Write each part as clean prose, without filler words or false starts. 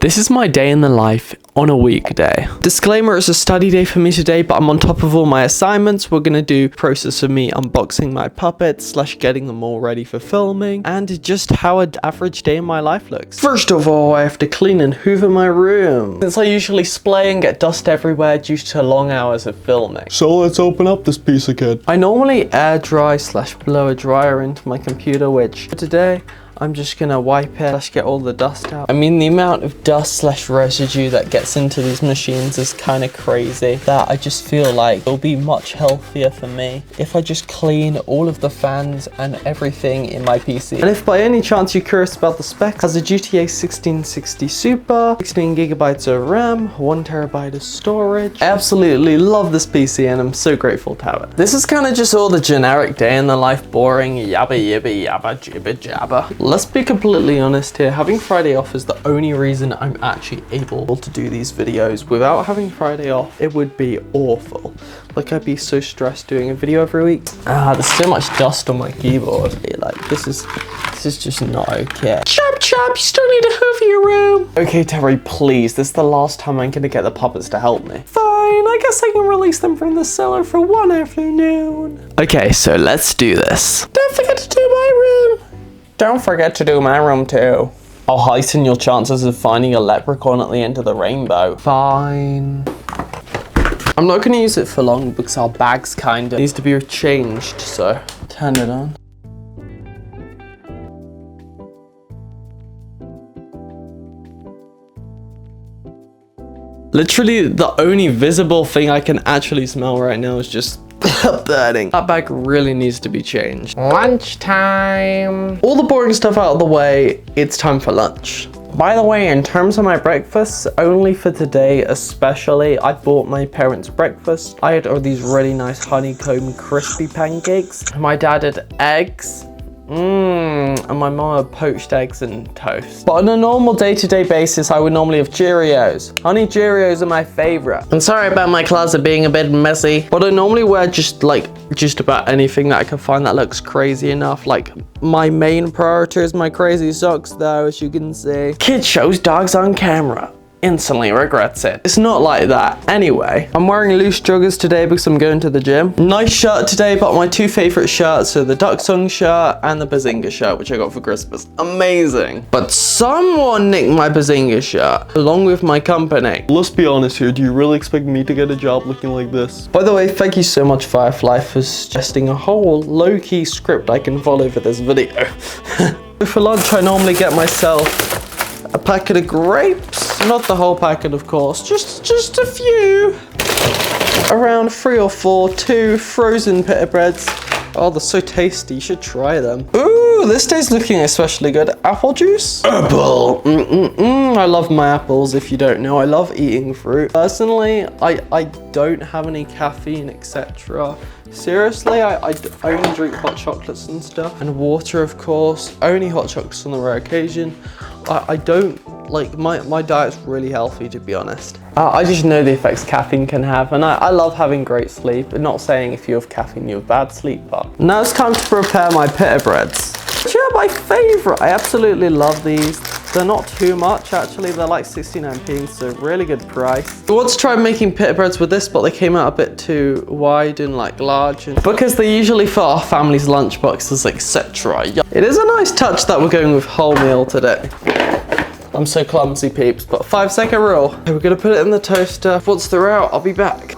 This is my day in the life on a weekday. Disclaimer, it's a study day for me today, but I'm on top of all my assignments. We're gonna do process of me unboxing my puppets / getting them all ready for filming, and just how an average day in my life looks. First of all, I have to clean and hoover my room, since I usually splay and get dust everywhere due to long hours of filming. So let's open up this piece again. I normally air dry / blow a dryer into my computer, which for today, I'm just gonna wipe it / get all the dust out. I mean, the amount of dust / residue that gets into these machines is kind of crazy, that I just feel like it'll be much healthier for me if I just clean all of the fans and everything in my PC. And if by any chance you're curious about the specs, it has a GTA 1660 Super, 16 gigabytes of RAM, 1 terabyte of storage. I absolutely love this PC and I'm so grateful to have it. This is kind of just all the generic day in the life, boring yabba yibba yabba jibba jabba. Let's be completely honest here, having Friday off is the only reason I'm actually able to do these videos. Without having Friday off, it would be awful. Like, I'd be so stressed doing a video every week. There's so much dust on my keyboard. Like, this is just not okay. Chop chop, you still need to hoover your room. Okay, Terry, please, this is the last time I'm gonna get the puppets to help me. Fine, I guess I can release them from the cellar for one afternoon. Okay, so let's do this. Don't forget to do my room. Don't forget to do my room too. I'll heighten your chances of finding a leprechaun at the end of the rainbow. Fine. I'm not gonna use it for long because our bag's kinda needs to be changed, so turn it on. Literally, the only visible thing I can actually smell right now is just burning. That bag really needs to be changed. Lunchtime. All the boring stuff out of the way, it's time for lunch. By the way, in terms of my breakfast, only for today especially, I bought my parents breakfast. I had all these really nice honeycomb crispy pancakes. My dad had eggs. And my mom had poached eggs and toast. But on a normal day-to-day basis, I would normally have Cheerios. Honey Cheerios are my favorite. I'm sorry about my closet being a bit messy, but I normally wear just about anything that I can find that looks crazy enough. Like, my main priority is my crazy socks though, as you can see. Kid shows dogs on camera. Instantly regrets it. It's not like that. Anyway, I'm wearing loose joggers today because I'm going to the gym. Nice shirt today, but my two favorite shirts are the Duck Song shirt and the Bazinga shirt, which I got for Christmas. Amazing. But someone nicked my Bazinga shirt along with my company. Let's be honest here, do you really expect me to get a job looking like this? By the way, thank you so much, Firefly, for suggesting a whole low-key script I can follow for this video. For lunch, I normally get myself a packet of grapes. Not the whole packet, of course, just a few. Around 3 or 4, 2 frozen pita breads. Oh, they're so tasty, you should try them. Ooh, this day's looking especially good. Apple juice? Apple. I love my apples, if you don't know. I love eating fruit. Personally, I don't have any caffeine, etc. Seriously, I only drink hot chocolates and stuff. And water, of course. Only hot chocolates on the rare occasion. I don't, like, my diet's really healthy, to be honest. I just know the effects caffeine can have, and I love having great sleep. I'm not saying if you have caffeine, you have bad sleep, but now it's time to prepare my pita breads. Which are my favorite. I absolutely love these. They're not too much, actually. They're like 69p, so really good price. I want to try making pita breads with this, but they came out a bit too wide and like large. And because they usually fit our family's lunchboxes, etc. It is a nice touch that we're going with wholemeal today. I'm so clumsy, peeps, but 5-second rule. Okay, we're gonna put it in the toaster. Once they're out, I'll be back.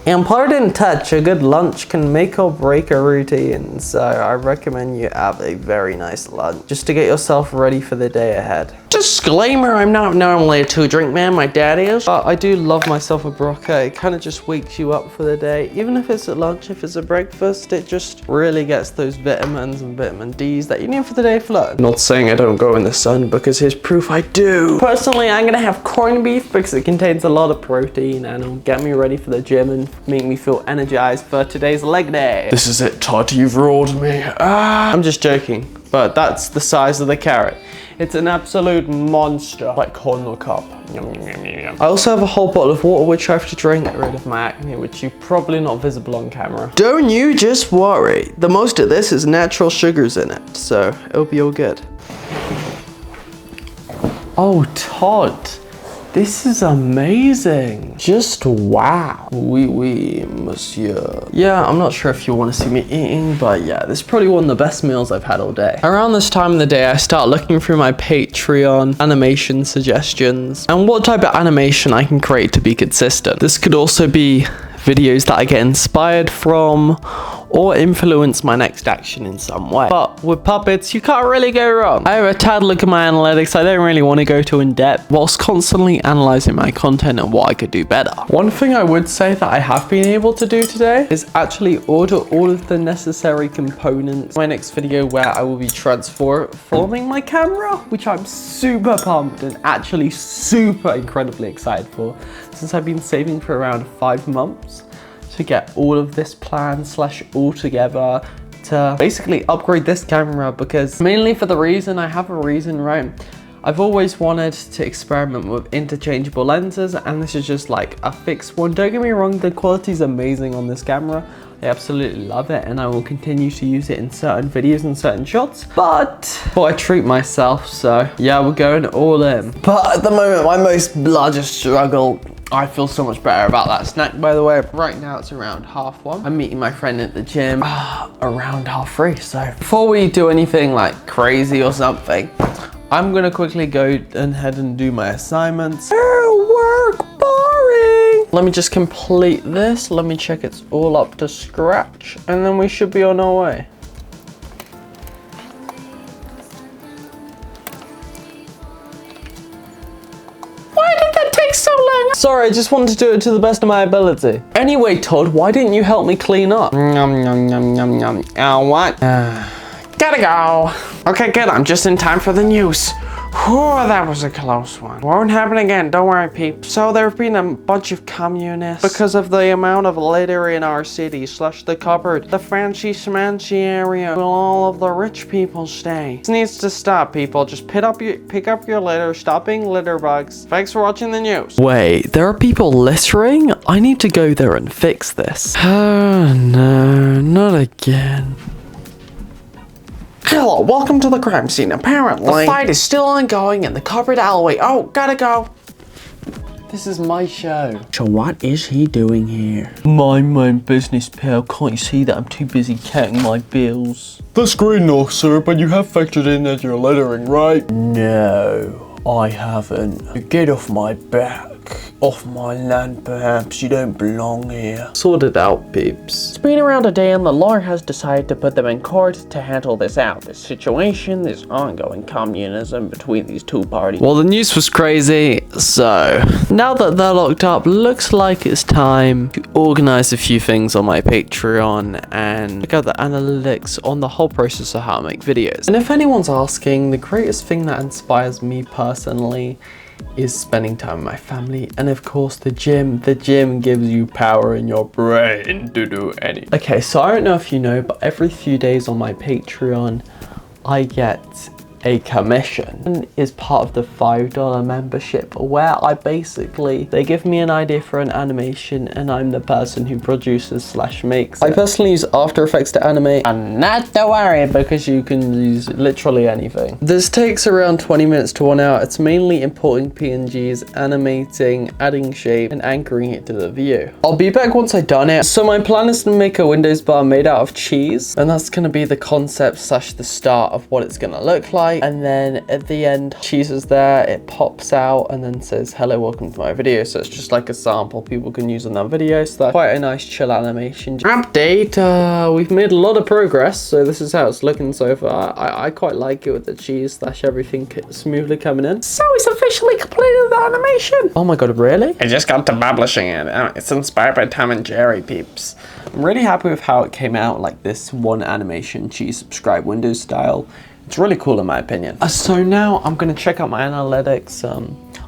Important touch, a good lunch can make or break a routine, so I recommend you have a very nice lunch just to get yourself ready for the day ahead. Disclaimer, I'm not normally a 2-drink man, my dad is. But I do love myself a Brocca. It kind of just wakes you up for the day. Even if it's at lunch, if it's at breakfast, it just really gets those vitamins and vitamin Ds that you need for the day flow. Not saying I don't go in the sun, because here's proof I do. Personally, I'm gonna have corned beef because it contains a lot of protein and it'll get me ready for the gym and make me feel energized for today's leg day. This is it, Todd, you've roared me. I'm just joking, but that's the size of the carrot. It's an absolute monster, like corn on the cob. Yum, yum, yum, yum. I also have a whole bottle of water which I have to drink to get rid of my acne, which is probably not visible on camera. Don't you just worry. The most of this is natural sugars in it, so it'll be all good. Oh, Todd, this is amazing. Just wow. Oui, monsieur. Yeah, I'm not sure if you want to see me eating, but yeah, this is probably one of the best meals I've had all day. Around this time of the day, I start looking through my Patreon animation suggestions and what type of animation I can create to be consistent. This could also be videos that I get inspired from or influence my next action in some way. But with puppets, you can't really go wrong. I have a tad look at my analytics. I don't really want to go too in depth whilst constantly analyzing my content and what I could do better. One thing I would say that I have been able to do today is actually order all of the necessary components for my next video, where I will be transforming my camera, which I'm super pumped and actually super incredibly excited for, since I've been saving for around 5 months to get all of this plan / all together to basically upgrade this camera, because mainly for the reason, I have a reason, right? I've always wanted to experiment with interchangeable lenses, and this is just like a fixed one. Don't get me wrong, the quality is amazing on this camera. I absolutely love it, and I will continue to use it in certain videos and certain shots, but I treat myself, so yeah, we're going all in. But at the moment, my most largest struggle, I feel so much better about that snack, by the way. Right now it's around 1:30. I'm meeting my friend at the gym around 3:30. So before we do anything like crazy or something, I'm gonna quickly go ahead and do my assignments. Work, boring. Let me just complete this. Let me check it's all up to scratch, and then we should be on our way. So long. Sorry, I just wanted to do it to the best of my ability. Anyway, Todd, why didn't you help me clean up? What? Gotta go. Okay, good. I'm just in time for the news. Whew, that was a close one. Won't happen again, don't worry, peeps. So there have been a bunch of communists because of the amount of litter in our city / the cupboard, the fancy schmancy area where all of the rich people stay. This needs to stop, people. Just pick up your litter, stop being litter bugs. Thanks for watching the news. Wait, there are people littering? I need to go there and fix this. Oh no, not again. Hello, welcome to the crime scene. Apparently, the fight is still ongoing in the covered alleyway. Oh, gotta go. This is my show. So what is he doing here? Mind my own business, pal. Can't you see that I'm too busy counting my bills? That's great enough, sir, but you have factored in that you're littering, right? No, I haven't. Get off my back. Off my land, perhaps. You don't belong here. Sort it out, peeps. It's been around a day and the lawyer has decided to put them in court to handle this out. This situation, this ongoing communism between these two parties. Well, the news was crazy, so now that they're locked up, looks like it's time to organize a few things on my Patreon and check out the analytics on the whole process of how to make videos. And if anyone's asking, the greatest thing that inspires me personally is spending time with my family, and of course the gym. The gym gives you power in your brain to do anything. Okay, so I don't know if you know, but every few days on my Patreon I get a commission. Is part of the $5 membership, where they give me an idea for an animation and I'm the person who produces / makes it. I personally use After Effects to animate, and not to worry because you can use literally anything. This takes around 20 minutes to 1 hour. It's mainly importing PNGs, animating, adding shape, and anchoring it to the view. I'll be back once I've done it. So my plan is to make a Windows bar made out of cheese, and that's gonna be the concept / the start of what it's gonna look like. And then at the end, cheese is there, it pops out and then says, hello, welcome to my video. So it's just like a sample people can use on their video. So that's quite a nice chill animation. Update, we've made a lot of progress. So this is how it's looking so far. I quite like it with the cheese / everything smoothly coming in. So it's officially completed the animation. Oh my God, really? I just got to publishing it. It's inspired by Tom and Jerry, peeps. I'm really happy with how it came out, like this one animation, cheese subscribe Windows style. It's really cool in my opinion. So now I'm gonna check out my analytics.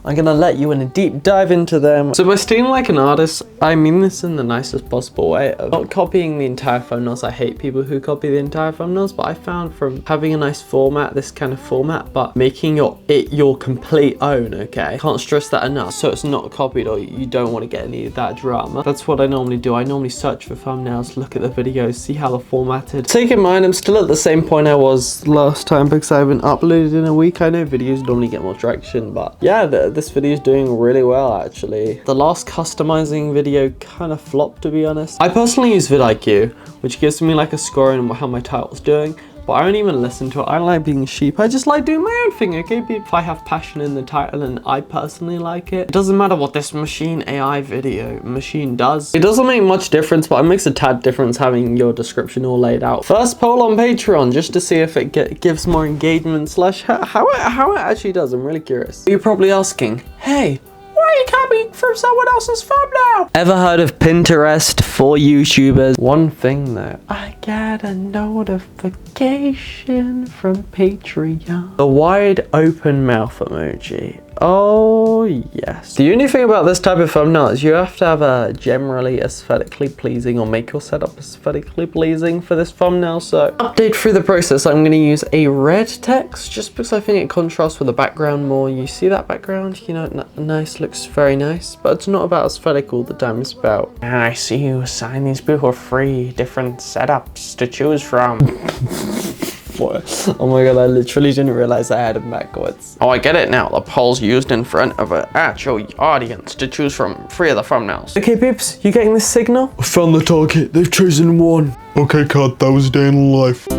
I'm gonna let you in a deep dive into them. So by stealing like an artist, I mean this in the nicest possible way of not copying the entire thumbnails. I hate people who copy the entire thumbnails, but I found from having a nice format, this kind of format, but making it your complete own, okay? Can't stress that enough. So it's not copied or you don't want to get any of that drama. That's what I normally do. I normally search for thumbnails, look at the videos, see how they're formatted. Take in mind, I'm still at the same point I was last time because I haven't uploaded in a week. I know videos normally get more traction, but yeah, this video is doing really well actually. The last customizing video kind of flopped, to be honest. I personally use vidIQ, which gives me like a score on how my title's doing. But I don't even listen to it. I don't like being sheep. I just like doing my own thing, okay? If I have passion in the title and I personally like it, it doesn't matter what this AI video machine does. It doesn't make much difference, but it makes a tad difference having your description all laid out. First poll on Patreon, just to see if it gives more engagement slash how it actually does. I'm really curious. You're probably asking, hey, why are you copying from someone else's thumbnail? Ever heard of Pinterest for YouTubers? One thing though, I got a notification from Patreon. The wide open mouth emoji. Oh yes. The only thing about this type of thumbnail is you have to have a generally aesthetically pleasing or make your setup aesthetically pleasing for this thumbnail. So update through the process, I'm going to use a red text just because I think it contrasts with the background more. You see that background, you know, nice, looks very nice, but it's not about aesthetic all the time. It's about, I see you assign these people 3 different setups to choose from. Oh my god, I literally didn't realize I had it backwards. Oh, I get it now. The poll's used in front of an actual audience to choose from 3 of the thumbnails. Okay, peeps, you getting this signal? I found the target. They've chosen one. Okay, cut. That was a day in the life.